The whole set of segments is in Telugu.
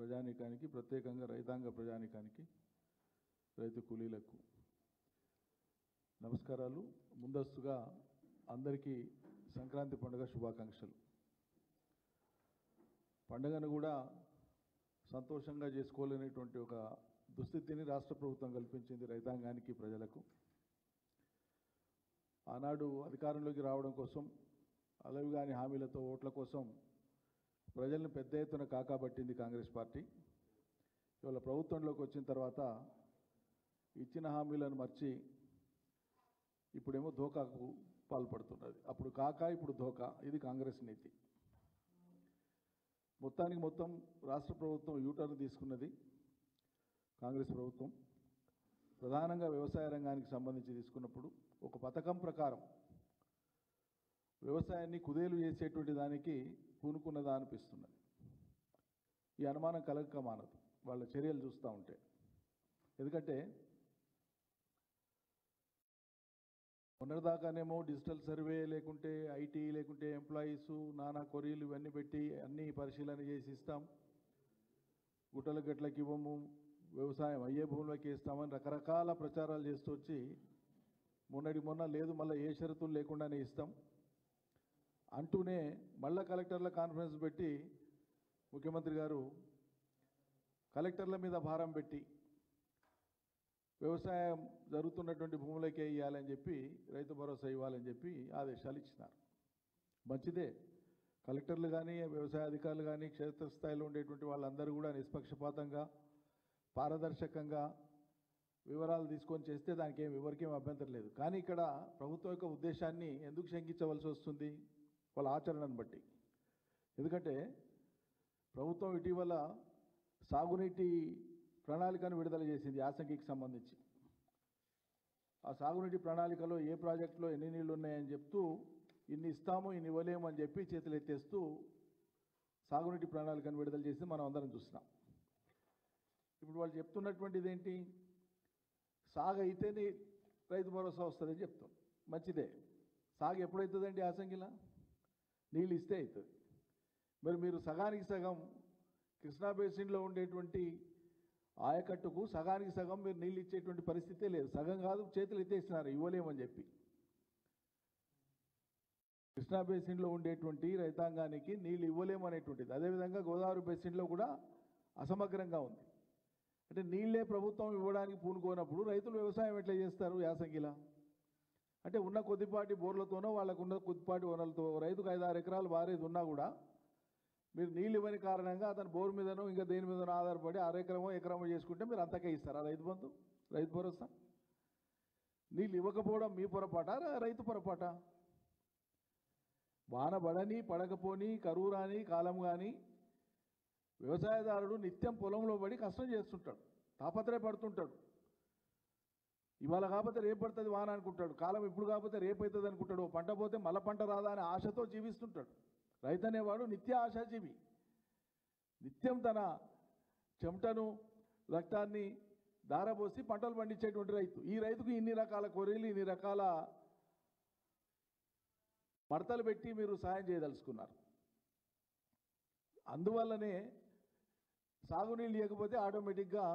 ప్రజానీకానికి, ప్రత్యేకంగా రైతాంగ ప్రజానీకానికి, రైతు కూలీలకు నమస్కారాలు. ముందస్తుగా అందరికీ సంక్రాంతి పండుగ శుభాకాంక్షలు. పండుగను కూడా సంతోషంగా చేసుకోలేనటువంటి ఒక దుస్థితిని రాష్ట్ర ప్రభుత్వం కల్పించింది రైతాంగానికి, ప్రజలకు. ఆనాడు అధికారంలోకి రావడం కోసం అలవిగాని హామీలతో ఓట్ల కోసం ప్రజలను పెద్ద ఎత్తున కాకాబట్టింది కాంగ్రెస్ పార్టీ. ఇవాళ ప్రభుత్వంలోకి వచ్చిన తర్వాత ఇచ్చిన హామీలను మర్చి ఇప్పుడేమో ధోకాకు పాల్పడుతున్నది. అప్పుడు కాకా, ఇప్పుడు ధోకా. ఇది కాంగ్రెస్ నీతి. మొత్తం రాష్ట్ర ప్రభుత్వం యూటర్న్ తీసుకున్నది. కాంగ్రెస్ ప్రభుత్వం ప్రధానంగా వ్యవసాయ రంగానికి సంబంధించి తీసుకున్నప్పుడు ఒక పథకం ప్రకారం వ్యవసాయాన్ని కుదేలు చేసేటువంటి దానికి పూనుకున్నదా అనిపిస్తున్నది. ఈ అనుమానం కలగక మానదు వాళ్ళ చర్యలు చూస్తూ ఉంటే. ఎందుకంటే మొన్నటిదాకానేమో డిజిటల్ సర్వే, లేకుంటే ఐటీ, లేకుంటే ఎంప్లాయీసు, నానా కొరీలు ఇవన్నీ పెట్టి అన్నీ పరిశీలన చేసి ఇస్తాం, గుట్టల గట్లకి ఇవ్వము, వ్యవసాయం అయ్యే భూములకి ఇస్తామని రకరకాల ప్రచారాలు చేస్తూ వచ్చి మొన్న లేదు, మళ్ళీ ఏ షరతులు లేకుండానే ఇస్తాం అంటూనే మళ్ళా కలెక్టర్ల కాన్ఫరెన్స్ పెట్టి ముఖ్యమంత్రి గారు కలెక్టర్ల మీద భారం పెట్టి వ్యవసాయం జరుగుతున్నటువంటి భూములకే ఇవ్వాలని చెప్పి, రైతు భరోసా ఇవ్వాలని చెప్పి ఆదేశాలు ఇచ్చినారు. మంచిదే. కలెక్టర్లు కానీ, వ్యవసాయ అధికారులు కానీ, క్షేత్రస్థాయిలో ఉండేటువంటి వాళ్ళందరూ కూడా నిష్పక్షపాతంగా, పారదర్శకంగా వివరాలు తీసుకొని చేస్తే దానికి ఎవరికేం అభ్యంతరం లేదు. కానీ ఇక్కడ ప్రభుత్వం యొక్క ఉద్దేశాన్ని ఎందుకు శంకించవలసి వస్తుంది? వాళ్ళ ఆచరణను బట్టి. ఎందుకంటే ప్రభుత్వం ఇటీవల సాగునీటి ప్రణాళికను విడుదల చేసింది యాసంగికి సంబంధించి. ఆ సాగునీటి ప్రణాళికలో ఏ ప్రాజెక్టులో ఎన్ని నీళ్లు ఉన్నాయని చెప్తూ ఇన్ని ఇస్తాము, ఇన్ని ఇవ్వలేము అని చెప్పి చేతులు ఎత్తేస్తూ సాగునీటి ప్రణాళికను విడుదల చేసి మనం అందరం చూస్తున్నాం. ఇప్పుడు వాళ్ళు చెప్తున్నటువంటిది ఏంటి? సాగు అయితేనే రైతు భరోసా వస్తుందని చెప్తాం. మంచిదే. సాగు ఎప్పుడవుతుందండి? యాసంగిలా నీళ్ళు ఇస్తే అవుతుంది. మరి మీరు సగానికి సగం కృష్ణా బేసిన్లో ఉండేటువంటి ఆయకట్టుకు సగానికి సగం మీరు నీళ్ళు ఇచ్చేటువంటి పరిస్థితే లేదు. సగం కాదు, చేతులు ఎత్తేస్తున్నారు ఇవ్వలేమని చెప్పి. కృష్ణా బేసిన్లో ఉండేటువంటి రైతాంగానికి నీళ్ళు ఇవ్వలేమనేటువంటిది. అదేవిధంగా గోదావరి బేసిన్లో కూడా అసమగ్రంగా ఉంది. అంటే నీళ్ళే ప్రభుత్వం ఇవ్వడానికి పూనుకోనప్పుడు రైతులు వ్యవసాయం ఎట్లా చేస్తారు యాసంగిలా? అంటే ఉన్న కొద్దిపాటి బోర్లతోనో, వాళ్ళకున్న కొద్దిపాటి వనరులతో రైతుకు 5-6 ఎకరాలు వారేది ఉన్నా కూడా మీరు నీళ్ళు ఇవ్వని కారణంగా అతను బోరు మీదనో ఇంకా దేని మీదనో ఆధారపడి 6 ఎకరమో చేసుకుంటే మీరు అంతకే ఇస్తారా రైతు బంధు, రైతు భరోసా? నీళ్ళు ఇవ్వకపోవడం మీ పొరపాట, రైతు పొరపాట? వాన పడని పడకపోని, కరువు రాని కాలం కానీ వ్యవసాయదారుడు నిత్యం పొలంలో పడి కష్టం చేస్తుంటాడు, తాపత్రయపడుతుంటాడు. ఇవాళ కాకపోతే రేపు పడుతుంది వాన అనుకుంటాడు, కాలం ఇప్పుడు కాకపోతే రేపు అవుతుంది అనుకుంటాడు, పంట పోతే మళ్ళీ పంట రాదా అనే ఆశతో జీవిస్తుంటాడు. రైతు అనేవాడు నిత్య ఆశాజీవి. నిత్యం తన చెమటను, రక్తాన్ని దారబోసి పంటలు పండించేటువంటి రైతు. ఈ రైతుకు ఇన్ని రకాల కొరీలు, ఇన్ని రకాల మడతలు పెట్టి మీరు సాయం చేయదలుచుకున్నారు. అందువల్లనే సాగునీళ్ళు ఇవ్వకపోతే ఆటోమేటిక్గా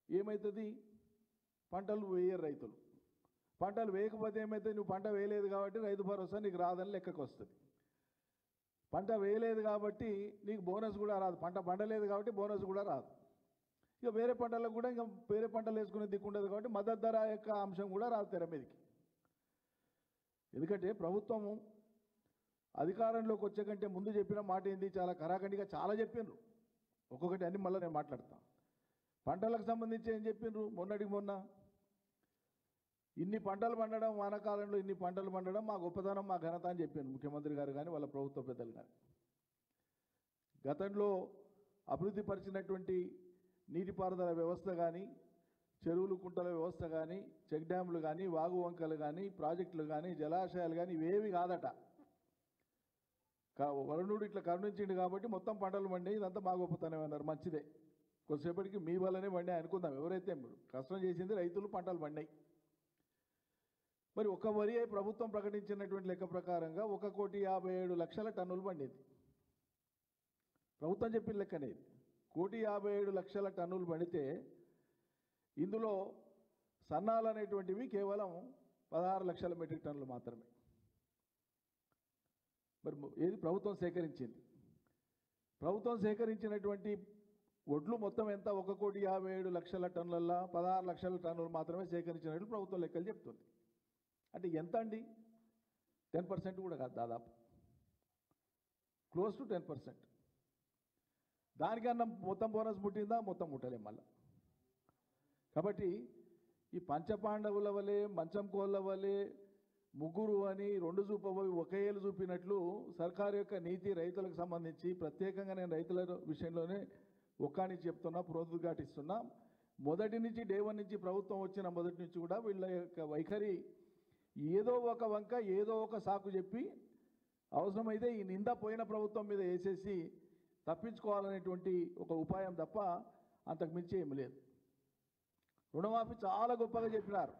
ఏమవుతుంది? పంటలు వేయరు రైతులు. పంటలు వేయకపోతే ఏమవుతుంది? నువ్వు పంట వేయలేదు కాబట్టి రైతు భరోసా నీకు రాదని లెక్కకు వస్తుంది. పంట వేయలేదు కాబట్టి నీకు బోనస్ కూడా రాదు. పంట పండలేదు కాబట్టి బోనస్ కూడా రాదు. ఇక వేరే పంటలకు కూడా ఇంకా వేరే పంటలు వేసుకునే దిక్కుండదు కాబట్టి మద్దతు ధర యొక్క అంశం కూడా రాదు తెర మీదకి. ఎందుకంటే ప్రభుత్వము అధికారంలోకి వచ్చే కంటే ముందు చెప్పిన మాట ఏంది? చాలా కరాఖండిగా చాలా చెప్పినారు. ఒక్కొక్కటి అన్ని మళ్ళీ నేను మాట్లాడతాను. పంటలకు సంబంధించి ఏం చెప్పినారు? మొన్నటికి మొన్న ఇన్ని పంటలు పండడం, వానాకాలంలో ఇన్ని పంటలు పండడం మా గొప్పతనం, మా ఘనత అని చెప్పాను ముఖ్యమంత్రి గారు కానీ వాళ్ళ ప్రభుత్వ పెద్దలు కానీ. గతంలో అభివృద్ధి పరిచినటువంటి నీటిపారుదల వ్యవస్థ కానీ, చెరువులు కుంటల వ్యవస్థ కానీ, చెక్ డ్యాములు కానీ, వాగు వంకలు కానీ, ప్రాజెక్టులు కానీ, జలాశయాలు కానీ ఇవేవి కాదట. వరుణుడు ఇట్లా కరుణించిండు కాబట్టి మొత్తం పంటలు పండి, ఇదంతా మా గొప్పతనం అన్నారు. మంచిదే. కొద్దిసేపటికి మీ వల్లనే పండాయి అనుకుందాం. ఎవరైతే కష్టం చేసింది రైతులు, పంటలు పండాయి. మరి ఒక వరి ప్రభుత్వం ప్రకటించినటువంటి లెక్క ప్రకారంగా 1,57,00,000 టన్నులు పండేది. ప్రభుత్వం చెప్పిన లెక్కనే ఇది. 1,57,00,000 టన్నులు పడితే ఇందులో సన్నాలు అనేటువంటివి కేవలం 16 లక్షల మెట్రిక్ టన్నులు మాత్రమే. మరి ఏది ప్రభుత్వం సేకరించింది? ప్రభుత్వం సేకరించినటువంటి ఒడ్లు మొత్తం ఎంత? 1,57,00,000 టన్నులల్లో 16 లక్షల టన్నులు మాత్రమే సేకరించినట్లు ప్రభుత్వం లెక్కలు చెప్తుంది. అంటే ఎంత అండి? 10% కూడా కాదు, దాదాపు క్లోజ్ టు 10%. దానికన్నా మొత్తం బోనస్ పుట్టిందా? మొత్తం ముట్టలేం మళ్ళా. కాబట్టి ఈ పంచపాండవుల వలె మంచం కోళ్ళ వలె ముగ్గురు అని రెండు చూపబోయి ఒకే ఏళ్ళు చూపినట్లు సర్కారు యొక్క నీతి రైతులకు సంబంధించి ప్రత్యేకంగా నేను రైతుల విషయంలోనే ఒక్కానికి చెప్తున్నా, ప్రోద్ఘాటిస్తున్నా. మొదటి నుంచి డే 1 నుంచి ప్రభుత్వం వచ్చిన మొదటి నుంచి కూడా వీళ్ళ యొక్క వైఖరి ఏదో ఒక వంక ఏదో ఒక సాకు చెప్పి అవసరమైతే ఈ నింద పోయిన ప్రభుత్వం మీద వేసేసి తప్పించుకోవాలనేటువంటి ఒక ఉపాయం తప్ప అంతకు మించి ఏమి లేదు. రుణమాఫీ చాలా గొప్పగా చెప్పినారు.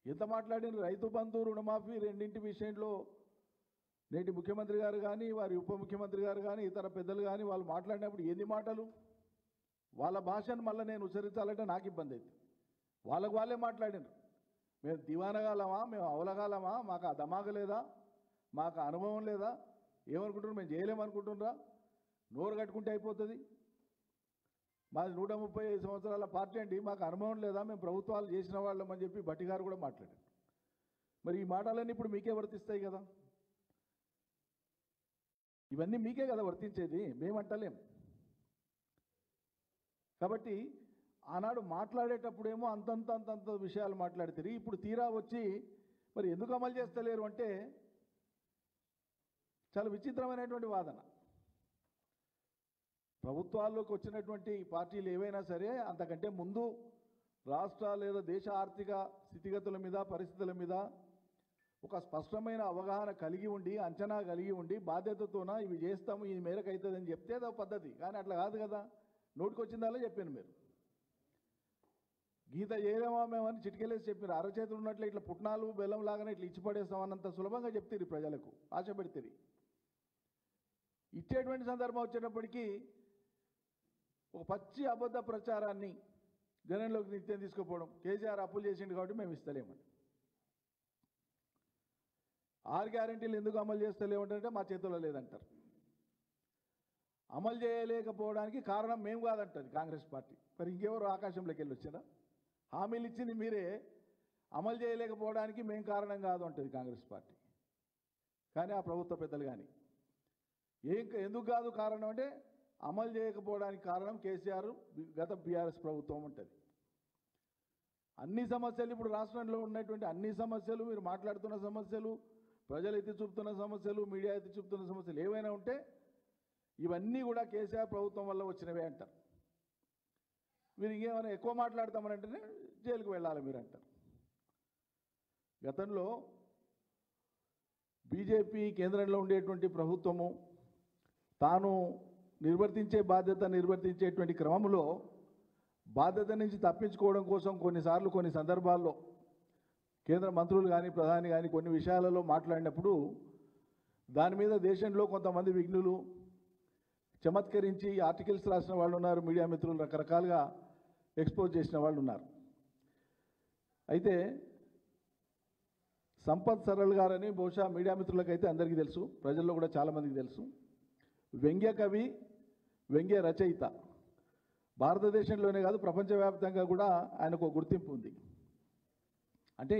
ఎంత మాట్లాడిన రైతు బంధు రుణమాఫీ రెండింటి విషయంలో నేటి ముఖ్యమంత్రి గారు కానీ వారి ఉప ముఖ్యమంత్రి గారు కానీ ఇతర పెద్దలు కానీ వాళ్ళు మాట్లాడినప్పుడు ఎన్ని మాటలు, వాళ్ళ భాషను మళ్ళీ నేను ఉచ్చరించాలంటే నాకు ఇబ్బంది అవుతుంది. వాళ్ళకు వాళ్ళే మాట్లాడినారు. మేము దివానగాలమా, మేము అవలగాలమా, మాకు ఆ దమాగ లేదా, మాకు అనుభవం లేదా, ఏమనుకుంటున్నారు, మేము చేయలేమనుకుంటున్నారా, నోరు కట్టుకుంటే అయిపోతుంది, మాది 135 సంవత్సరాల పార్టీ అండి, మాకు అనుభవం లేదా, మేము ప్రభుత్వాలు చేసిన వాళ్ళం అని చెప్పి భట్టి గారు కూడా మాట్లాడారు. మరి ఈ మాటలన్నీ ఇప్పుడు మీకే వర్తిస్తాయి కదా, ఇవన్నీ మీకే కదా వర్తించేది, మేమంటలేం. కాబట్టి ఆనాడు మాట్లాడేటప్పుడేమో అంతంత విషయాలు మాట్లాడితే ఇప్పుడు తీరా వచ్చి మరి ఎందుకు అమలు చేస్తలేరు అంటే చాలా విచిత్రమైనటువంటి వాదన. ప్రభుత్వాల్లోకి వచ్చినటువంటి పార్టీలు ఏవైనా సరే అంతకంటే ముందు రాష్ట్ర లేదా దేశ ఆర్థిక స్థితిగతుల మీద పరిస్థితుల మీద ఒక స్పష్టమైన అవగాహన కలిగి ఉండి అంచనా కలిగి ఉండి బాధ్యతతోన ఇవి చేస్తాము ఈ మేరకు అవుతుందని చెప్తే అదో పద్ధతి. కానీ అట్లా కాదు కదా, నోటికొచ్చిందాలో చెప్పాను. మీరు గీత చేయలేమా మేమని చిటికెళ్ళేసి చెప్పారు. అరచేతులు ఉన్నట్లు ఇట్లా పుట్నాలు బెల్లం లాగానే ఇట్లా ఇచ్చి పడేస్తామన్నంత సులభంగా చెప్తారు ప్రజలకు, ఆశ పెడతారు. ఇచ్చేటువంటి సందర్భం వచ్చేటప్పటికీ ఒక పచ్చి అబద్ధ ప్రచారాన్ని జనంలోకి నిత్యం తీసుకుపోవడం. కేసీఆర్ అప్పులు చేసిండు కాబట్టి మేము ఇస్తలేమని. 6 గ్యారెంటీలు ఎందుకు అమలు చేస్తలేమంటే మా చేతుల్లో లేదంటారు. అమలు చేయలేకపోవడానికి కారణం మేము కాదంటుంది కాంగ్రెస్ పార్టీ. మరి ఇంకెవరు ఆకాశంలోకి వెళ్ళి వచ్చినా? హామీలు ఇచ్చింది మీరే, అమలు చేయలేకపోవడానికి మేము కారణం కాదు అంటుంది కాంగ్రెస్ పార్టీ. కానీ ఆ ప్రభుత్వ పెద్దలు కానీ ఎందుకు కాదు కారణం అంటే అమలు చేయకపోవడానికి కారణం కేసీఆర్ గత బీఆర్ఎస్ ప్రభుత్వం ఉంటుంది. అన్ని సమస్యలు ఇప్పుడు రాష్ట్రంలో ఉన్నటువంటి అన్ని సమస్యలు, మీరు మాట్లాడుతున్న సమస్యలు, ప్రజలు ఎత్తి చూపుతున్న సమస్యలు, మీడియా ఎత్తి చూపుతున్న సమస్యలు ఏవైనా ఉంటే ఇవన్నీ కూడా కేసీఆర్ ప్రభుత్వం వల్ల వచ్చినవే అంటారు. మీరు ఇంకేమైనా ఎక్కువ మాట్లాడతామనంటేనే జైలుకు వెళ్ళాలి మీరు అంటారు. గతంలో బీజేపీ కేంద్రంలో ఉండేటువంటి ప్రభుత్వము తాను నిర్వర్తించేటువంటి క్రమంలో బాధ్యత నుంచి తప్పించుకోవడం కోసం కొన్నిసార్లు కొన్ని సందర్భాల్లో కేంద్ర మంత్రులు కానీ ప్రధాని కానీ కొన్ని విషయాలలో మాట్లాడినప్పుడు దాని మీద దేశంలో కొంతమంది విఘ్నులు చమత్కరించి ఆర్టికల్స్ రాసిన వాళ్ళు ఉన్నారు, మీడియా మిత్రులు రకరకాలుగా ఎక్స్పోజ్ చేసిన వాళ్ళు ఉన్నారు. అయితే సంపత్ సరళ్ గారని బహుశా మీడియా మిత్రులకైతే అందరికీ తెలుసు, ప్రజల్లో కూడా చాలామందికి తెలుసు. వ్యంగ్య కవి, వ్యంగ్య రచయిత. భారతదేశంలోనే కాదు ప్రపంచవ్యాప్తంగా కూడా ఆయనకు గుర్తింపు ఉంది. అంటే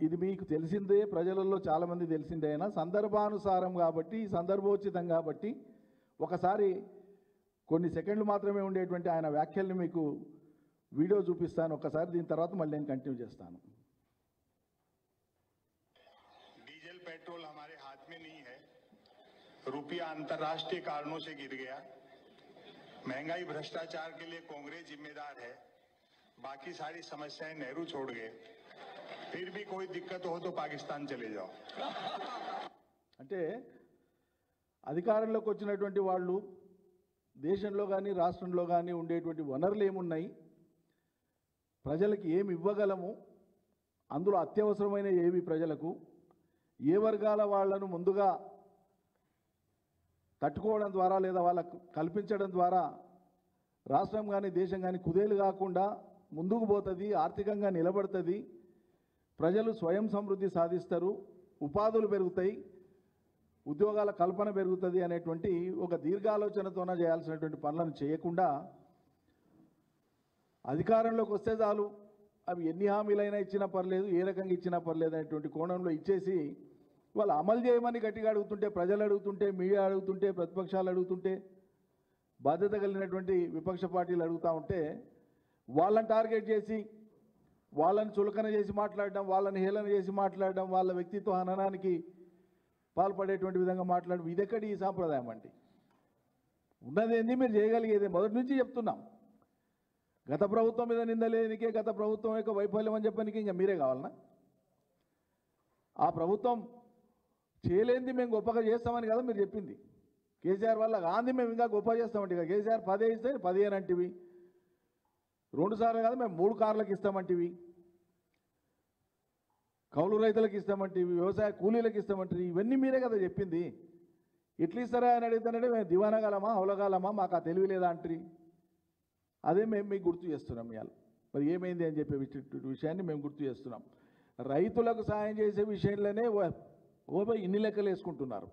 ఇది మీకు తెలిసిందే, ప్రజలలో చాలామంది తెలిసిందే. అయినా సందర్భానుసారం కాబట్టి, సందర్భోచితం కాబట్టి ఒకసారి కొన్ని సెకండ్లు మాత్రమే ఉండేటువంటి ఆయన వ్యాఖ్యల్ని మీకు వీడియో చూపిస్తాను ఒకసారి, దీని తర్వాత మళ్ళీ నేను కంటిన్యూ చేస్తాను. डीजल पेट्रोल हमारे हाथ में नहीं है, रुपया अंतर्राष्ट्रीय कारणों से गिर गया, महंगाई भ्रष्टाचार के लिए कांग्रेस जिम्मेदार है, बाकी सारी समस्याएं नेहरू छोड़ गए, फिर भी कोई दिक्कत हो तो पाकिस्तान चले जाओ. అంటే అధికారంలోకి వచ్చినటువంటి వాళ్ళు దేశంలో కానీ రాష్ట్రంలో కానీ ఉండేటువంటి వనరులు ఏమున్నాయి, ప్రజలకు ఏమి ఇవ్వగలము, అందులో అత్యవసరమైన ఏవి ప్రజలకు, ఏ వర్గాల వాళ్లను ముందుగా తట్టుకోవడం ద్వారా లేదా వాళ్ళకు కల్పించడం ద్వారా రాష్ట్రం కానీ దేశం కానీ కుదేలు కాకుండా ముందుకు పోతుంది, ఆర్థికంగా నిలబడుతుంది, ప్రజలు స్వయం సమృద్ధి సాధిస్తారు, ఉపాధులు పెరుగుతాయి, ఉద్యోగాల కల్పన పెరుగుతుంది అనేటువంటి ఒక దీర్ఘాలోచనతోనే చేయాల్సినటువంటి పనులను చేయకుండా అధికారంలోకి వస్తే చాలు అవి ఎన్ని హామీలైనా ఇచ్చినా పర్లేదు, ఏ రకంగా ఇచ్చినా పర్లేదు అనేటువంటి కోణంలో ఇచ్చేసి వాళ్ళు అమలు చేయమని గట్టిగా అడుగుతుంటే, ప్రజలు అడుగుతుంటే, మీడియా అడుగుతుంటే, ప్రతిపక్షాలు అడుగుతుంటే, బాధ్యత కలిగినటువంటి విపక్ష పార్టీలు అడుగుతూ ఉంటే వాళ్ళని టార్గెట్ చేసి వాళ్ళని చులకన చేసి మాట్లాడడం, వాళ్ళని హేళన చేసి మాట్లాడడం, వాళ్ళ వ్యక్తిత్వ హననానికి పాల్పడేటువంటి విధంగా మాట్లాడడం ఇదెక్కడి ఈ సాంప్రదాయం అండి? ఉన్నదేంది మీరు చేయగలిగేది? మొదటి నుంచి చెప్తున్నాం. గత ప్రభుత్వం మీద నిందలేనికే గత ప్రభుత్వం యొక్క వైఫల్యం అని చెప్పడానికి ఇంకా మీరే కావాలన్నా? ఆ ప్రభుత్వం చేయలేంది మేము గొప్పగా చేస్తామని కదా మీరు చెప్పింది. కేసీఆర్ వల్ల గాంధీ మేము ఇంకా గొప్ప చేస్తామంటే, ఇక కేసీఆర్ 10 ఇస్తే 15 అంటివి, 2 సార్లు కాదు మేము 3 కార్లకు ఇస్తామంటివి, కౌలు రైతులకు ఇస్తామంటివి, వ్యవసాయ కూలీలకు ఇస్తామంటివి, ఇవన్నీ మీరే కదా చెప్పింది. ఎట్లా ఇస్తారా అని అడుగుతానంటే మేము దివానగాలమా అవలగాలమా మాకు ఆ తెలివి లేదా అంటారు. అదే మేము మీకు గుర్తు చేస్తున్నాం ఇవాళ. మరి ఏమైంది అని చెప్పే విషయాన్ని మేము గుర్తు చేస్తున్నాం. రైతులకు సాయం చేసే విషయంలోనే ఇన్ని లెక్కలు వేసుకుంటున్నారు,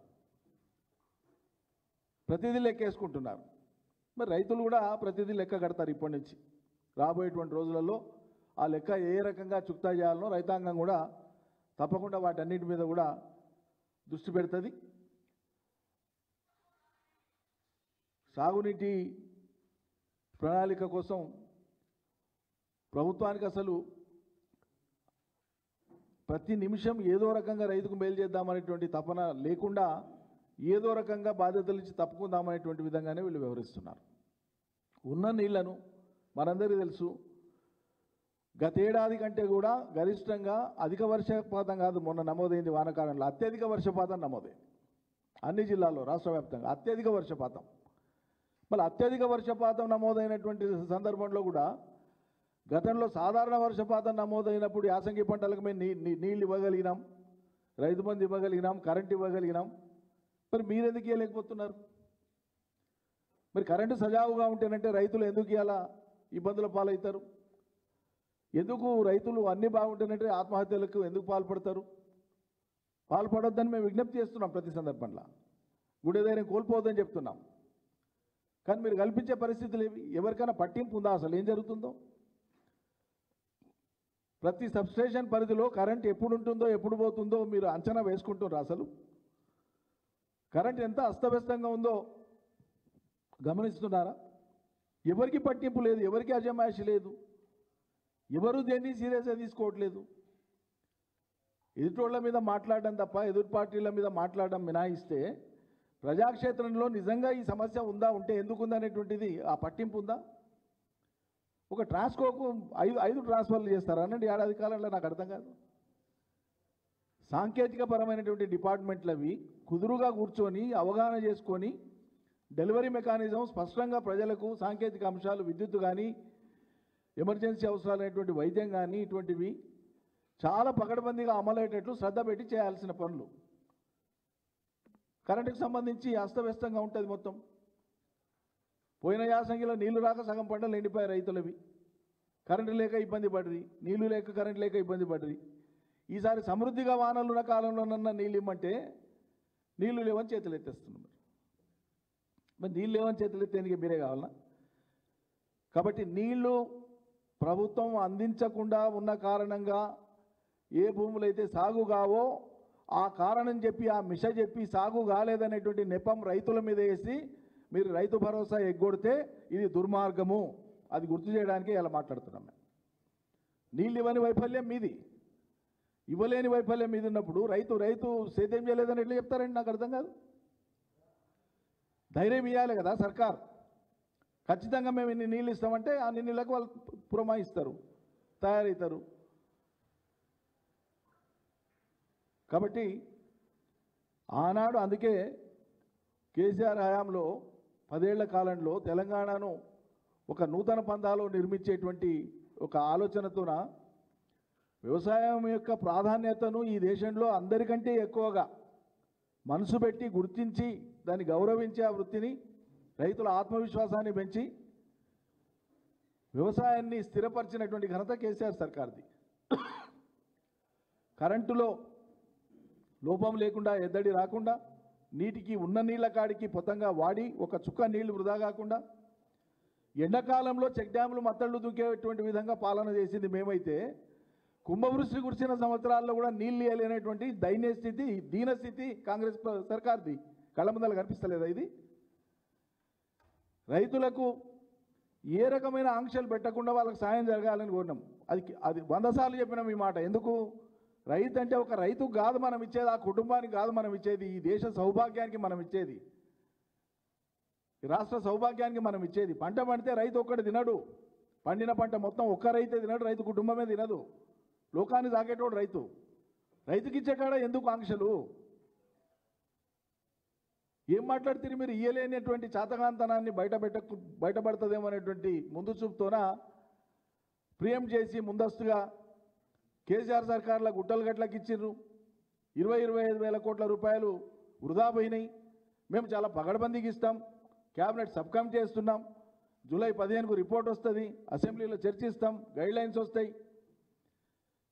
ప్రతిదీ లెక్క వేసుకుంటున్నారు. మరి రైతులు కూడా ప్రతిదీ లెక్క కడతారు. ఇప్పటి నుంచి రాబోయేటువంటి రోజులలో ఆ లెక్క ఏ రకంగా చుక్తా చేయాలనో రైతాంగం కూడా తప్పకుండా వాటన్నిటి మీద కూడా దృష్టి పెడుతుంది. సాగునీటి ప్రణాళిక కోసం ప్రభుత్వానికి అసలు ప్రతి నిమిషం ఏదో రకంగా రైతుకు మేలు చేద్దామనేటువంటి తపన లేకుండా ఏదో రకంగా బాధ్యతలు ఇచ్చి తప్పుకుందామనేటువంటి విధంగానే వీళ్ళు వ్యవహరిస్తున్నారు. ఉన్న నీళ్లను మనందరికీ తెలుసు, గతేడాది కంటే కూడా గరిష్టంగా అధిక వర్షపాతం కాదు మొన్న నమోదైంది వానాకాలంలో, అత్యధిక వర్షపాతం నమోదైంది అన్ని జిల్లాల్లో రాష్ట్ర వ్యాప్తంగా అత్యధిక వర్షపాతం. మళ్ళీ అత్యధిక వర్షపాతం నమోదైనటువంటి సందర్భంలో కూడా గతంలో సాధారణ వర్షపాతం నమోదైనప్పుడు యాసంగి పంటలకు మేము నీళ్ళు ఇవ్వగలిగినాం, రైతు బంధు ఇవ్వగలిగినాం, కరెంట్ ఇవ్వగలిగినాం. మరి మీరెందుకు ఇవ్వలేకపోతున్నారు? మరి కరెంటు సజావుగా ఉంటేనంటే రైతులు ఎందుకు ఇలా ఇబ్బందుల పాలవుతారు? ఎందుకు రైతులు అన్నీ బాగుంటేనంటే ఆత్మహత్యలకు ఎందుకు పాల్పడతారు? పాల్పడొద్దని మేము విజ్ఞప్తి చేస్తున్నాం. ప్రతి సందర్భంలో గుండె ధైర్యం కోల్పోవద్దని చెప్తున్నాం. కానీ మీరు కల్పించే పరిస్థితులు ఏవి? ఎవరికైనా పట్టింపు ఉందా అసలు ఏం జరుగుతుందో? ప్రతి సబ్స్టేషన్ పరిధిలో కరెంట్ ఎప్పుడు ఉంటుందో ఎప్పుడు పోతుందో మీరు అంచనా వేసుకుంటున్నారు? అసలు కరెంట్ ఎంత అస్తవ్యస్తంగా ఉందో గమనిస్తున్నారా? ఎవరికి పట్టింపు లేదు, ఎవరికి అజమాయిషి లేదు, ఎవరు దేన్ని సీరియస్గా తీసుకోవట్లేదు. ఎదుటోళ్ల మీద మాట్లాడడం తప్ప ఎదుటి పార్టీల మీద మాట్లాడడం మినాయిస్తే ప్రజాక్షేత్రంలో నిజంగా ఈ సమస్య ఉందా, ఉంటే ఎందుకు ఉందనేటువంటిది ఆ పట్టింపు ఉందా? ఒక ట్రాన్స్కోకు 5 ట్రాన్స్ఫర్లు చేస్తారా అనండి ఏడాది కాలంలో? నాకు అర్థం కాదు. సాంకేతిక పరమైనటువంటి డిపార్ట్మెంట్లు అవి కుదురుగా కూర్చొని అవగాహన చేసుకొని డెలివరీ మెకానిజం స్పష్టంగా ప్రజలకు సాంకేతిక అంశాలు విద్యుత్ కానీ ఎమర్జెన్సీ అవసరాలైనటువంటి వైద్యం కానీ ఇటువంటివి చాలా పకడ్బందీగా అమలయ్యేటట్లు శ్రద్ధ పెట్టి చేయాల్సిన పనులు. కరెంటుకు సంబంధించి అస్తవ్యస్తంగా ఉంటుంది మొత్తం. పోయిన యాసంగిలో నీళ్లు రాక సగం పంటలు ఎండిపోయాయి రైతులవి. కరెంటు లేక ఇబ్బంది పడ్రి, నీళ్లు లేక కరెంటు లేక ఇబ్బంది పడ్రి. ఈసారి సమృద్ధిగా వానలున్న కాలంలోనన్నా నీళ్ళు ఇమ్మంటే నీళ్లు లేవని చేతులు ఎత్తేస్తున్నాం. మరి నీళ్ళు లేవని చేతులు ఎత్తేందుకు మీరే కావాలన్నా? కాబట్టి నీళ్లు ప్రభుత్వం అందించకుండా ఉన్న కారణంగా ఏ భూములు అయితే సాగు కావో ఆ కారణం చెప్పి ఆ మిష చెప్పి సాగు కాలేదనేటువంటి నెపం రైతుల మీద వేసి మీరు రైతు భరోసా ఎగ్గొడితే ఇది దుర్మార్గము. అది గుర్తు చేయడానికే ఇలా మాట్లాడుతున్నాం. నీళ్ళు ఇవ్వని వైఫల్యం మీది, ఇవ్వలేని వైఫల్యం మీది ఉన్నప్పుడు రైతు సేద్యం చేయలేదని ఎట్లా చెప్తారండి? నాకు అర్థం కాదు. ధైర్యం ఇవ్వాలి కదా సర్కార్. ఖచ్చితంగా మేము ఇన్ని నీళ్ళు ఇస్తామంటే అన్ని నీళ్ళకు వాళ్ళు పురమాయిస్తారు, తయారవుతారు. కాబట్టి ఆనాడు అందుకే కేసీఆర్ హయాంలో 10 ఏళ్ల కాలంలో తెలంగాణను ఒక నూతన పందాలో నిర్మించేటువంటి ఒక ఆలోచనతోన వ్యవసాయం యొక్క ప్రాధాన్యతను ఈ దేశంలో అందరికంటే ఎక్కువగా మనసు పెట్టి గుర్తించి దాన్ని గౌరవించి ఆ వృత్తిని రైతుల ఆత్మవిశ్వాసాన్ని పెంచి వ్యవసాయాన్ని స్థిరపరిచినటువంటి ఘనత కేసీఆర్ సర్కార్ది. కరెంటులో లోపం లేకుండా, ఎద్దడి రాకుండా, నీటికి ఉన్న నీళ్ళ కాడికి పొతంగా వాడి ఒక చుక్క నీళ్లు వృధా కాకుండా, ఎండాకాలంలో చెక్ డ్యాములు మత్తళ్ళు దూకేటువంటి విధంగా పాలన చేసింది మేమైతే, కుంభవృష్టి కురిసిన సంవత్సరాల్లో కూడా నీళ్ళు ఇవ్వలేనటువంటి దైన్యస్థితి, దీనస్థితి కాంగ్రెస్ సర్కార్ది. కళ్ళ ముందర కనిపిస్తలేదా ఇది? రైతులకు ఏ రకమైన ఆంక్షలు పెట్టకుండా వాళ్ళకి సాయం జరగాలని కోరినాం. అది 100 సార్లు చెప్పినాం ఈ మాట. ఎందుకు? రైతు అంటే ఒక రైతుకు కాదు మనం ఇచ్చేది, ఆ కుటుంబానికి కాదు మనం ఇచ్చేది, ఈ దేశ సౌభాగ్యానికి మనం ఇచ్చేది, ఈ రాష్ట్ర సౌభాగ్యానికి మనం ఇచ్చేది. పంట పండితే రైతు ఒక్కడు తినడు, పండిన పంట మొత్తం ఒక్క రైతే తినడు, రైతు కుటుంబమే తినదు. లోకాన్ని సాగేటోడు రైతు. రైతుకి ఇచ్చే కాడ ఎందుకు ఆంక్షలు? ఏం మాట్లాడుతారు మీరు? ఇయ్యలేనటువంటి చాతకాంతనాన్ని బయటపడుతుందేమో అనేటువంటి ముందు చూపుతోన ప్రియం చేసి ముందస్తుగా కేసీఆర్ సర్కార్ల గుట్టలు గట్లకి ఇచ్చిర్రు. 25 వేల కోట్ల రూపాయలు వృధా పోయినాయి. మేము చాలా పగడబందీకి ఇస్తాం, క్యాబినెట్ సబ్ కమిటీ చేస్తున్నాం, జూలై 15కు రిపోర్ట్ వస్తుంది, అసెంబ్లీలో చర్చిస్తాం, గైడ్లైన్స్ వస్తాయి.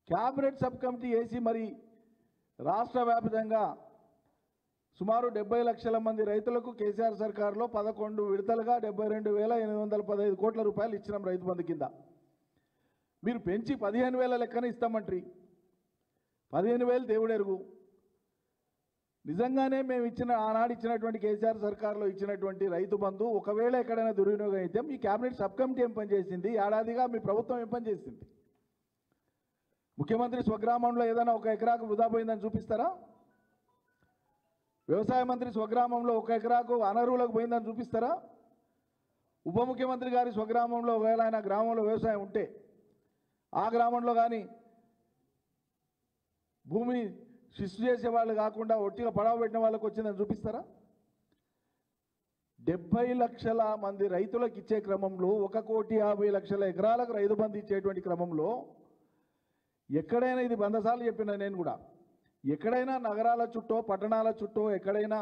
క్యాబినెట్ సబ్ కమిటీ వేసి మరి రాష్ట్ర వ్యాప్తంగా సుమారు 70 లక్షల మంది రైతులకు కేసీఆర్ సర్కారులో 11 విడతలుగా 72,815 కోట్ల రూపాయలు ఇచ్చినాం రైతు బంధు కింద. మీరు పెంచి 15,000 లెక్కన ఇస్తామంటారు. 15,000 దేవుడెరుగు. నిజంగానే మేము ఆనాడు ఇచ్చినటువంటి కేసీఆర్ సర్కారులో ఇచ్చినటువంటి రైతు బంధు ఒకవేళ ఎక్కడైనా దుర్వినియోగం అయితే మీ క్యాబినెట్ సబ్ కమిటీ ఏం పని చేసింది? ఏడాదిగా మీ ప్రభుత్వం ఏం పని చేసింది? ముఖ్యమంత్రి స్వగ్రామంలో ఏదైనా 1 ఎకరాకు వృధా పోయిందని చూపిస్తారా? వ్యవసాయ మంత్రి స్వగ్రామంలో 1 ఎకరాకు అనర్హులకు పోయిందని చూపిస్తారా? ఉప ముఖ్యమంత్రి గారి స్వగ్రామంలో ఒకవేళ ఆయన గ్రామంలో వ్యవసాయం ఉంటే ఆ గ్రామంలో కానీ భూమిని శిస్తు చేసే వాళ్ళు కాకుండా ఒట్టిగా పడవ పెట్టిన వాళ్ళకి వచ్చిందని చూపిస్తారా? 70 లక్షల మంది రైతులకు ఇచ్చే క్రమంలో 1,50,00,000 ఎకరాలకు రైతు బంధు ఇచ్చేటువంటి క్రమంలో ఎక్కడైనా, ఇది 100 సార్లు చెప్పిన నేను కూడా, ఎక్కడైనా నగరాల చుట్టూ పట్టణాల చుట్టూ ఎక్కడైనా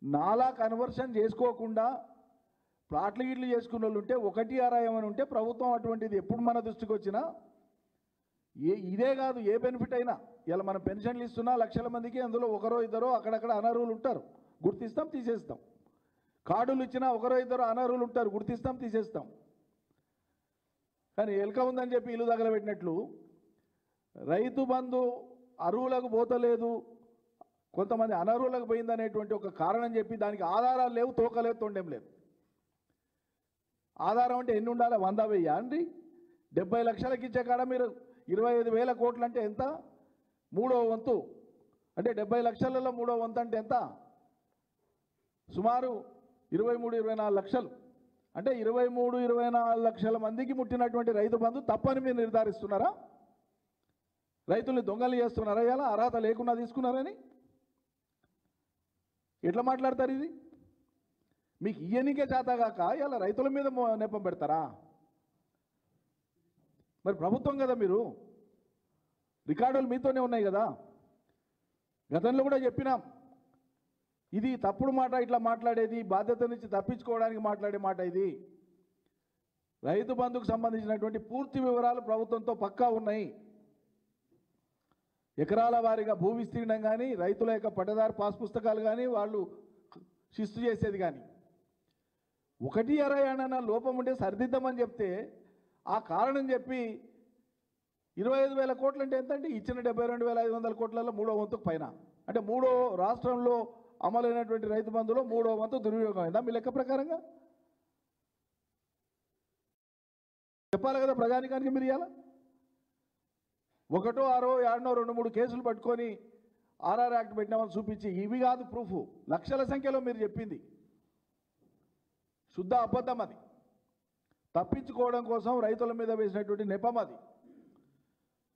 నాలా కన్వర్షన్ చేసుకోకుండా ప్లాట్లు గిట్లు చేసుకున్న వాళ్ళు ఉంటే 1/6 ఏమైనా ఉంటే ప్రభుత్వం అటువంటిది ఎప్పుడు మన దృష్టికి వచ్చినా ఇదే కాదు, ఏ బెనిఫిట్ అయినా, ఇలా మనం పెన్షన్లు ఇస్తున్నా లక్షల మందికి, అందులో 1-2 అక్కడక్కడ అనర్హులు ఉంటారు, గుర్తిస్తాం తీసేస్తాం. కార్డులు ఇచ్చినా 1-2 అనర్హులు ఉంటారు, గుర్తిస్తాం తీసేస్తాం. కానీ ఎలక ఉందని చెప్పి ఇల్లు తగలబెట్టినట్లు రైతు బంధు అర్హులకు పోతలేదు, కొంతమంది అనర్హులకు పోయిందనేటువంటి ఒక కారణం చెప్పి దానికి ఆధారాలు లేవు, తోకలేదు, తొండెం లేదు. ఆధారం అంటే ఎన్ని ఉండాలి? 100,000 అండి? 70 లక్షలకి ఇచ్చే కాడ మీరు 25,000 కోట్లు అంటే ఎంత? 3వ వంతు అంటే 70 లక్షలలో 3వ వంతు అంటే ఎంత? సుమారు 23-24 లక్షలు. అంటే 23-24 లక్షల మందికి ముట్టినటువంటి రైతు బంధు తప్పని మీరు నిర్ధారిస్తున్నారా? రైతుల్ని దొంగలు చేస్తున్నారా? ఇలా అర్హత లేకుండా తీసుకున్నారని ఎట్లా మాట్లాడతారు? ఇది మీకు ఇయ్యనికే చేతగాక ఇలా రైతుల మీద నెపం పెడతారా? మరి ప్రభుత్వం కదా మీరు, రికార్డులు మీతోనే ఉన్నాయి కదా. గతంలో కూడా చెప్పినాం, ఇది తప్పుడు మాట, ఇట్లా మాట్లాడేది బాధ్యత నుంచి తప్పించుకోవడానికి మాట్లాడే మాట ఇది. రైతు బంధుకు సంబంధించినటువంటి పూర్తి వివరాలు ప్రభుత్వంతో పక్కా ఉన్నాయి. ఎకరాల వారీగా భూ విస్తీర్ణం కానీ, రైతుల యొక్క పట్టదారు పాస్ పుస్తకాలు కానీ, వాళ్ళు శిస్తు చేసేది కానీ, 1/6 లోపం ఉంటే సరిదిద్దామని చెప్తే ఆ కారణం చెప్పి 25,000 కోట్లు అంటే ఎంత అంటే ఇచ్చిన 72,500 కోట్లలో 3వ వంతుకు పైన, అంటే 3వ రాష్ట్రంలో అమలైనటువంటి రైతు బంధులో 3వ వంతు దుర్వినియోగం అయిందా మీ లెక్క ప్రకారంగా? చెప్పాలి కదా ప్రజానికానికి. మీరు ఇవ్వాలా 1, 6, 7, 2, 3 కేసులు పట్టుకొని ఆర్ఆర్ యాక్ట్ పెట్టినామని చూపించి ఇవి కాదు ప్రూఫ్. లక్షల సంఖ్యలో మీరు చెప్పింది శుద్ధ అబద్ధం. అది తప్పించుకోవడం కోసం రైతుల మీద వేసినటువంటి నెపం. అది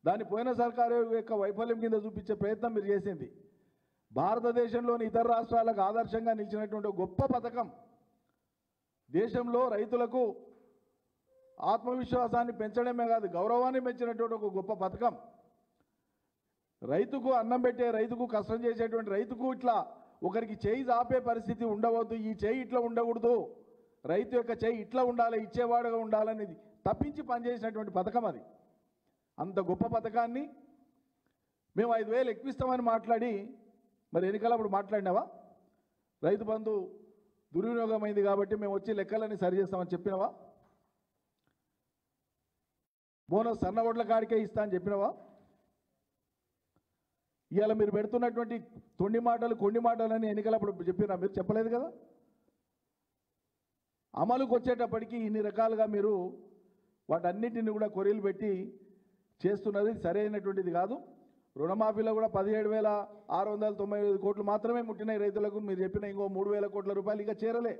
దాన్ని పోయిన సర్కారు యొక్క వైఫల్యం కింద చూపించే ప్రయత్నం మీరు చేసింది. భారతదేశంలోని ఇతర రాష్ట్రాలకు ఆదర్శంగా నిలిచినటువంటి గొప్ప పథకం, దేశంలో రైతులకు ఆత్మవిశ్వాసాన్ని పెంచడమే కాదు గౌరవాన్ని పెంచినటువంటి ఒక గొప్ప పథకం. రైతుకు అన్నం పెట్టే, రైతుకు కష్టం చేసేటువంటి రైతుకు ఇట్లా ఒకరికి చేయి ఆపే పరిస్థితి ఉండవద్దు, ఈ చేయి ఇట్లా ఉండకూడదు, రైతు యొక్క చేయి ఇట్లా ఉండాలి, ఇచ్చేవాడుగా ఉండాలనేది తప్పించి పనిచేసినటువంటి పథకం అది. అంత గొప్ప పథకాన్ని మేము 5,000 ఎక్కువిస్తామని మాట్లాడి, మరి ఎన్నికలప్పుడు మాట్లాడినావా? రైతు బంధు దుర్వినియోగం అయింది కాబట్టి మేము వచ్చి లెక్కలన్నీ సరి చేస్తామని చెప్పినావా? బోనస్ సన్న ఓట్ల కాడికే ఇస్తా అని చెప్పినావా? ఇవాళ మీరు పెడుతున్నటువంటి తొండి మాటలు కొన్ని మాటలని ఎన్నికలప్పుడు చెప్పినా? మీరు చెప్పలేదు కదా. అమలుకు వచ్చేటప్పటికి ఇన్ని రకాలుగా మీరు వాటన్నిటిని కూడా కొరీలు పెట్టి చేస్తున్నది సరైనటువంటిది కాదు. రుణమాఫీలో కూడా 17,695 కోట్లు మాత్రమే ముట్టినాయి రైతులకు. మీరు చెప్పిన ఇంకో 3,000 కోట్ల రూపాయలు ఇంకా చేరలే,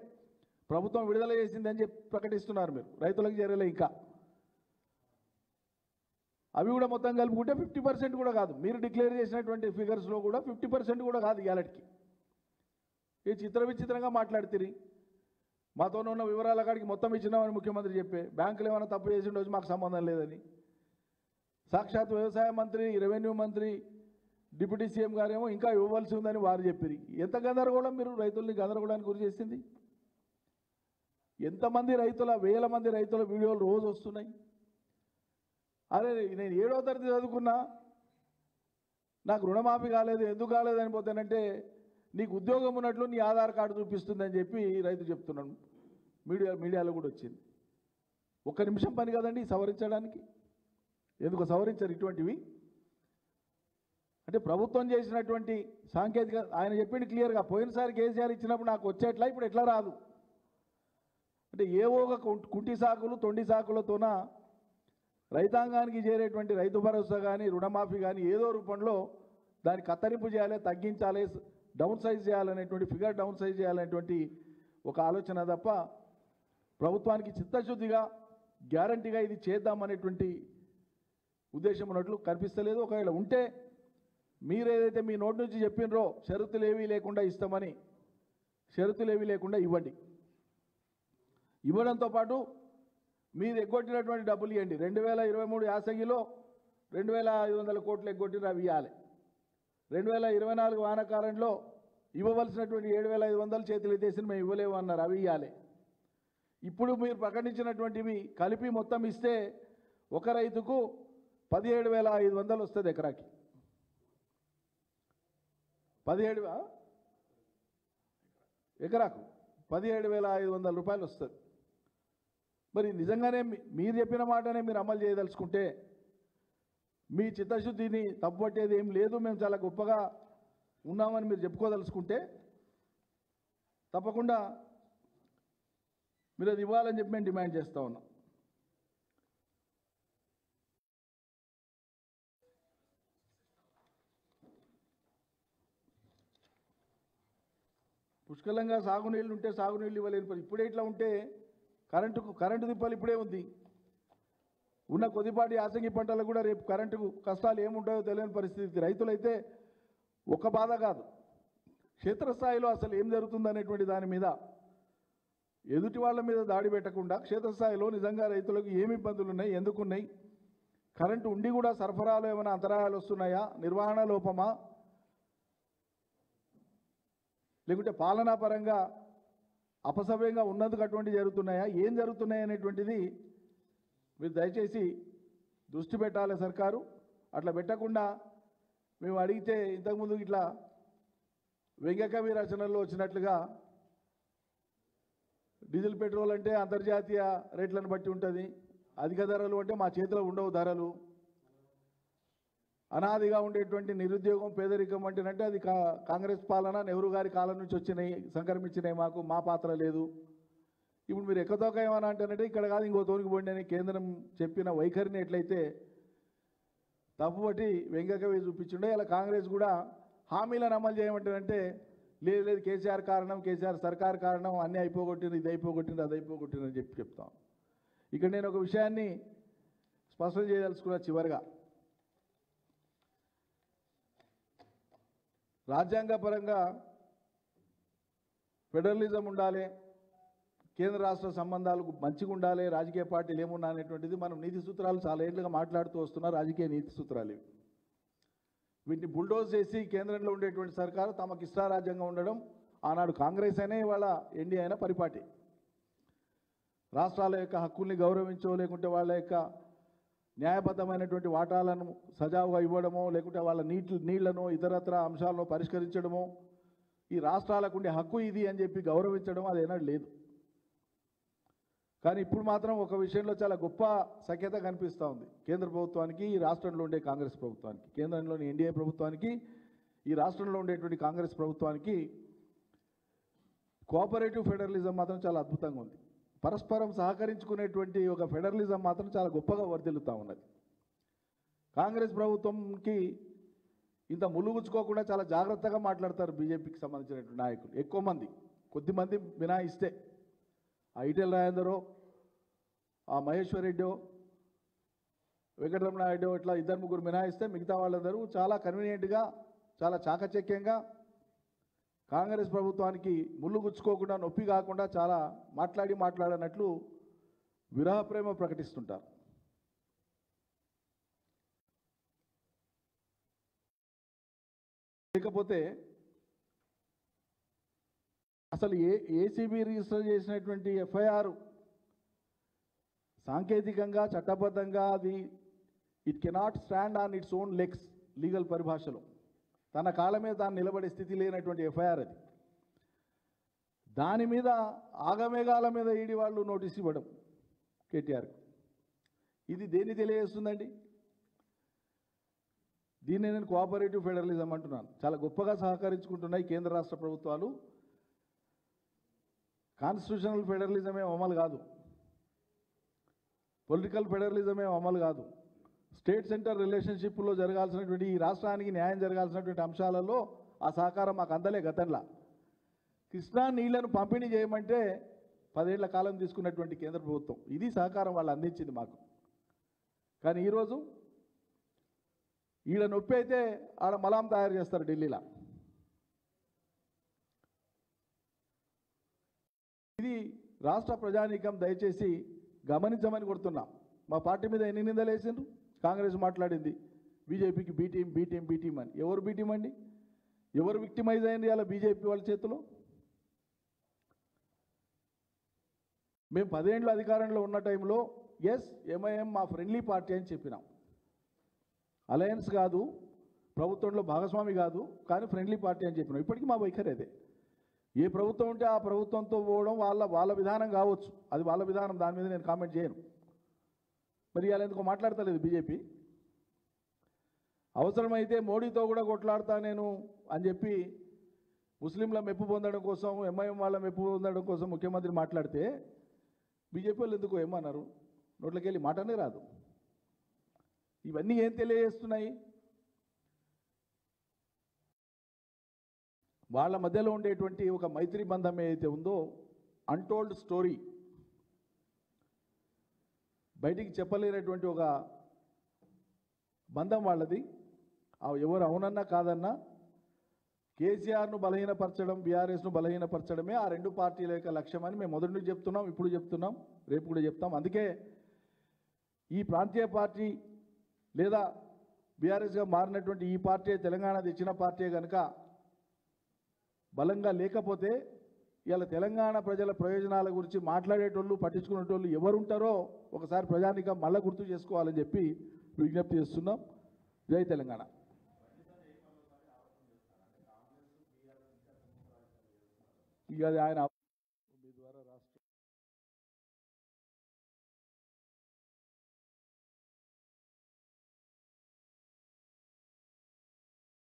ప్రభుత్వం విడుదల చేసిందని చెప్పి ప్రకటిస్తున్నారు. మీరు రైతులకు చేరలే ఇంకా. అవి కూడా మొత్తం కలుపుకుంటే 50% కూడా కాదు. మీరు డిక్లేర్ చేసినటువంటి ఫిగర్స్లో కూడా 50% కూడా కాదు ఇవాళకి. ఈ విచిత్రంగా మాట్లాడుతుంది. మాతో ఉన్న వివరాల కాడికి మొత్తం ఇచ్చినామని ముఖ్యమంత్రి చెప్పే, బ్యాంకులు ఏమైనా తప్పు చేసి ఉండొచ్చు, మాకు సంబంధం లేదని. సాక్షాత్ వ్యవసాయ మంత్రి, రెవెన్యూ మంత్రి, డిప్యూటీ సీఎం గారేమో ఇంకా ఇవ్వవలసి ఉందని వారు చెప్పారు. ఎంత గందరగోళం మీరు రైతుల్ని గందరగోళానికి గురి చేసింది. ఎంతమంది రైతుల, వేల మంది రైతుల వీడియోలు రోజు వస్తున్నాయి. అరే నేను 7వ తరగతి చదువుకున్నా, నాకు రుణమాఫీ కాలేదు, ఎందుకు కాలేదని పోతానంటే నీకు ఉద్యోగం ఉన్నట్లు నీ ఆధార్ కార్డు చూపిస్తుందని చెప్పి రైతు చెప్తున్నాను. మీడియాలో కూడా వచ్చింది. ఒక్క నిమిషం పని కదండి సవరించడానికి. ఎందుకు సవరించారు ఇటువంటివి? అంటే ప్రభుత్వం చేసినటువంటి సాంకేతిక, ఆయన చెప్పింది క్లియర్గా, పోయినసారి కేసీఆర్ ఇచ్చినప్పుడు నాకు వచ్చేట్లా, ఇప్పుడు ఎట్లా రాదు అంటే ఏవో ఒక కుంటి సాకులు, తొండి సాకులతోన రైతాంగానికి చేరేటువంటి రైతు భరోసా కానీ, రుణమాఫీ కానీ ఏదో రూపంలో దాన్ని కత్తరింపు చేయాలి, తగ్గించాలి, డౌన్ సైజ్ చేయాలనేటువంటి, ఫిగర్ డౌన్ సైజ్ చేయాలనేటువంటి ఒక ఆలోచన తప్ప ప్రభుత్వానికి చిత్తశుద్ధిగా గ్యారంటీగా ఇది చేద్దామనేటువంటి ఉద్దేశం ఉన్నట్లు కనిపిస్తలేదు. ఒకవేళ ఉంటే మీరేదైతే మీ నోటి నుంచి చెప్పినరో షరతులు ఏవీ లేకుండా ఇస్తామని, షరతులు ఏవీ లేకుండా ఇవ్వండి. ఇవ్వడంతో పాటు మీరు ఎగ్గొట్టినటువంటి డబ్బులు ఇవ్వండి. 2023 యాసంగిలో 2,500 కోట్లు ఎగ్గొట్టిన అవి ఇవ్వాలి. 2024 వానాకాలంలో ఇవ్వవలసినటువంటి 7,500 చేతులు ఎత్తేసి మేము ఇవ్వలేము అన్నారు, అవి ఇవ్వాలి. ఇప్పుడు మీరు ప్రకటించినటువంటివి కలిపి మొత్తం ఇస్తే ఒక రైతుకు 17,500 వస్తుంది ఎకరాకి. 17 ఎకరాకు 17,500 రూపాయలు వస్తుంది. మరి నిజంగానే మీరు చెప్పిన మాటనే మీరు అమలు చేయదలుచుకుంటే, మీ చిత్తశుద్ధిని తప్పుపట్టేది ఏం లేదు, మేము చాలా గొప్పగా ఉన్నామని మీరు చెప్పుకోదలుచుకుంటే తప్పకుండా మీరు అది ఇవ్వాలని చెప్పి మేము డిమాండ్ చేస్తూ ఉన్నాం. పుష్కలంగా సాగునీళ్ళు ఉంటే సాగునీళ్ళు ఇవ్వలేని, ఇప్పుడే ఇట్లా ఉంటే కరెంటు తిప్పాలి ఇప్పుడే ఉంది. ఉన్న కొద్దిపాటి యాసంగి పంటలకు కూడా రేపు కరెంటుకు కష్టాలు ఏముంటాయో తెలియని పరిస్థితి. రైతులైతే ఒక బాధ కాదు, క్షేత్రస్థాయిలో అసలు ఏం జరుగుతుందనేటువంటి దాని మీద ఎదుటి వాళ్ళ మీద దాడి పెట్టకుండా క్షేత్రస్థాయిలో నిజంగా రైతులకు ఏమి ఇబ్బందులు ఉన్నాయి, ఎందుకున్నాయి, కరెంటు ఉండి కూడా సరఫరాలో ఏమైనా అంతరాయాలు వస్తున్నాయా, నిర్వహణ లోపమా, లేకుంటే పాలనా పరంగా అపసవ్యంగా ఉన్నందుకు అటువంటి జరుగుతున్నాయా, ఏం జరుగుతున్నాయి అనేటువంటిది మీరు దయచేసి దృష్టి పెట్టాలి సర్కారు. అట్లా పెట్టకుండా మేము అడిగితే ఇంతకుముందు ఇట్లా వెంకకవి రచనల్లో వచ్చినట్లుగా డీజిల్ పెట్రోల్ అంటే అంతర్జాతీయ రేట్లను బట్టి ఉంటుంది, అధిక ధరలు అంటే మా చేతిలో ఉండవు ధరలు, అనాదిగా ఉండేటువంటి నిరుద్యోగం, పేదరికం అంటేనంటే అది కాంగ్రెస్ పాలన, నెహ్రూ గారి కాలం నుంచి వచ్చినాయి, సంక్రమించినాయి, మా పాత్ర లేదు. ఇప్పుడు మీరు ఎక్కతోక ఏమన్నా అంటారంటే ఇక్కడ కాదు ఇంకో తోనికి పోండి అని కేంద్రం చెప్పిన వైఖరిని ఎట్లయితే తప్పుబట్టి వెంకకవి చూపించుండే, ఇలా కాంగ్రెస్ కూడా హామీలను అమలు చేయమంటారంటే లేదు కేసీఆర్ కారణం, కేసీఆర్ సర్కార్ కారణం, అన్నీ అయిపోగొట్టింది, ఇది అయిపోగొట్టింది, అది అయిపోగొట్టింది అని చెప్తాం. ఇక్కడ నేను ఒక విషయాన్ని స్పష్టం చేయదలుచుకున్నా. చివరిగా రాజ్యాంగపరంగా ఫెడరలిజం ఉండాలి, కేంద్ర రాష్ట్ర సంబంధాలు మంచిగా ఉండాలి, రాజకీయ పార్టీలు ఏమున్నా అనేటువంటిది మనం నీతి సూత్రాలు చాలా ఏళ్ళుగా మాట్లాడుతూ వస్తున్నారు. రాజకీయ నీతి సూత్రాలు ఇవి. వీటిని బుల్డోజ్ చేసి కేంద్రంలో ఉండేటువంటి సర్కారు తమకు ఇష్టారాజ్యంగా ఉండడం, ఆనాడు కాంగ్రెస్ అయినా ఇవాళ ఎన్డీ అయినా పరిపాటి. రాష్ట్రాల యొక్క హక్కుల్ని గౌరవించో, లేకుంటే వాళ్ళ యొక్క న్యాయబద్ధమైనటువంటి వాటాలను సజావుగా ఇవ్వడమో, లేకుంటే వాళ్ళ నీళ్లను ఇతరత్ర అంశాలను పరిష్కరించడమో, ఈ రాష్ట్రాలకు ఉండే హక్కు ఇది అని చెప్పి గౌరవించడం అది ఏనాడు లేదు. కానీ ఇప్పుడు మాత్రం ఒక విషయంలో చాలా గొప్ప సఖ్యత కనిపిస్తూ ఉంది కేంద్ర ప్రభుత్వానికి, ఈ రాష్ట్రంలో ఉండే కాంగ్రెస్ ప్రభుత్వానికి. కేంద్రంలోని ఎన్డీఏ ప్రభుత్వానికి, ఈ రాష్ట్రంలో ఉండేటువంటి కాంగ్రెస్ ప్రభుత్వానికి కోఆపరేటివ్ ఫెడరలిజం మాత్రం చాలా అద్భుతంగా ఉంది. పరస్పరం సహకరించుకునేటువంటి ఒక ఫెడరలిజం మాత్రం చాలా గొప్పగా వర్ధిల్లుతూ ఉన్నది. కాంగ్రెస్ ప్రభుత్వంకి ఇంత ములుగుచ్చుకోకుండా చాలా జాగ్రత్తగా మాట్లాడతారు బీజేపీకి సంబంధించినటువంటి నాయకులు. ఎక్కువ మంది, కొద్దిమంది మినహాయిస్తే ఆ ఈటెల రాజేందరో, ఆ మహేశ్వర్ రెడ్డో, వెంకటరమణారెడ్డో ఇట్లా ఇద్దరు ముగ్గురు మినహాయిస్తే మిగతా వాళ్ళందరూ చాలా కన్వీనియంట్గా, చాలా చాకచక్యంగా కాంగ్రెస్ ప్రభుత్వానికి ముళ్ళు గుచ్చుకోకుండా, నొప్పి కాకుండా చాలా మాట్లాడనట్లు విరహ ప్రేమ ప్రకటిస్తుంటారు. లేకపోతే అసలు ఏసీబీ రిజిస్టర్ చేసినటువంటి ఎఫ్ఐఆర్ సాంకేతికంగా, చట్టబద్ధంగా అది it cannot stand on its own legs legal పరిభాషలో. తన కాళ్ళ మీద తాను నిలబడే స్థితి లేనటువంటి ఎఫ్ఐఆర్ అది. దాని మీద ఆగమేఘాల మీద ఈడీ వాళ్ళు నోటీస్ ఇవ్వడం కేటీఆర్కు, ఇది దేన్ని తెలియజేస్తుందండి? దీన్ని నేను కోఆపరేటివ్ ఫెడరలిజం అంటున్నాను. చాలా గొప్పగా సహకరించుకుంటున్నాయి కేంద్ర రాష్ట్ర ప్రభుత్వాలు. కాన్స్టిట్యూషనల్ ఫెడరలిజమే అమలు కాదు, పొలిటికల్ ఫెడరలిజమే అమలు కాదు. స్టేట్ సెంటర్ రిలేషన్షిప్లో జరగాల్సినటువంటి, ఈ రాష్ట్రానికి న్యాయం జరగాల్సినటువంటి అంశాలలో ఆ సహకారం మాకు అందలే. గతంలో కృష్ణా నీళ్లను పంపిణీ చేయమంటే 10 ఏళ్ల కాలం తీసుకున్నటువంటి కేంద్ర ప్రభుత్వం ఇది సహకారం వాళ్ళు అందించింది మాకు. కానీ ఈరోజు ఈడ నొప్పి అయితే ఆడ మలాం తయారు చేస్తారు ఢిల్లీలో. ఇది రాష్ట్ర ప్రజానీకం దయచేసి గమనించమని కొడుతున్నాం. మా పార్టీ మీద ఎన్ని నిందలు వేసిండ్రు? కాంగ్రెస్ మాట్లాడింది బీజేపీకి బీటీం అని. ఎవరు బీటీం అండి? ఎవరు విక్టిమైజ్ అయింది అలా బీజేపీ వాళ్ళ చేతిలో? మేము 10 ఏళ్ళు అధికారంలో ఉన్న టైంలో ఎస్ ఎంఐఎం మా ఫ్రెండ్లీ పార్టీ అని చెప్పినాం. అలయన్స్ కాదు, ప్రభుత్వంలో భాగస్వామి కాదు, కానీ ఫ్రెండ్లీ పార్టీ అని చెప్పినాం. ఇప్పటికీ మా వైఖరి అదే. ఏ ప్రభుత్వం ఉంటే ఆ ప్రభుత్వంతో పోవడం వాళ్ళ విధానం కావచ్చు, అది వాళ్ళ విధానం, దాని మీద నేను కామెంట్ చేయను. మరి ఇలా ఎందుకో మాట్లాడతలేదు బీజేపీ. అవసరమైతే మోడీతో కూడా కొట్లాడతా నేను అని చెప్పి ముస్లింల మెప్పు పొందడం కోసం, ఎంఐఎం వాళ్ళ మెప్పు పొందడం కోసం ముఖ్యమంత్రి మాట్లాడితే బీజేపీ వాళ్ళు ఎందుకో ఏమన్నారు? నోట్లోకి వెళ్ళి మాటనే రాదు. ఇవన్నీ ఏం తెలియజేస్తున్నాయి? వాళ్ళ మధ్యలో ఉండేటువంటి ఒక మైత్రి బంధం ఏదైతే ఉందో, అన్టోల్డ్ స్టోరీ, బయటికి చెప్పలేనటువంటి ఒక బంధం వాళ్ళది. ఎవరు అవునన్నా కాదన్నా కేసీఆర్ను బలహీనపరచడం, బీఆర్ఎస్ను బలహీనపరచడమే ఆ రెండు పార్టీల యొక్క లక్ష్యం అని మేము మొదటి నుంచి చెప్తున్నాం, ఇప్పుడు చెప్తున్నాం, రేపు కూడా చెప్తాం. అందుకే ఈ ప్రాంతీయ పార్టీ లేదా బీఆర్ఎస్గా మారినటువంటి ఈ పార్టీ, తెలంగాణ తెచ్చిన పార్టీ కనుక బలంగా లేకపోతే ఇలా తెలంగాణ ప్రజల ప్రయోజనాల గురించి మాట్లాడేటోళ్ళు, పట్టించుకునేటోళ్ళు ఎవరుంటారో ఒకసారి ప్రజానికం మళ్ళీ గుర్తు చేసుకోవాలని చెప్పి విజ్ఞప్తి చేస్తున్నాం. జై తెలంగాణ. ఇక ఆయన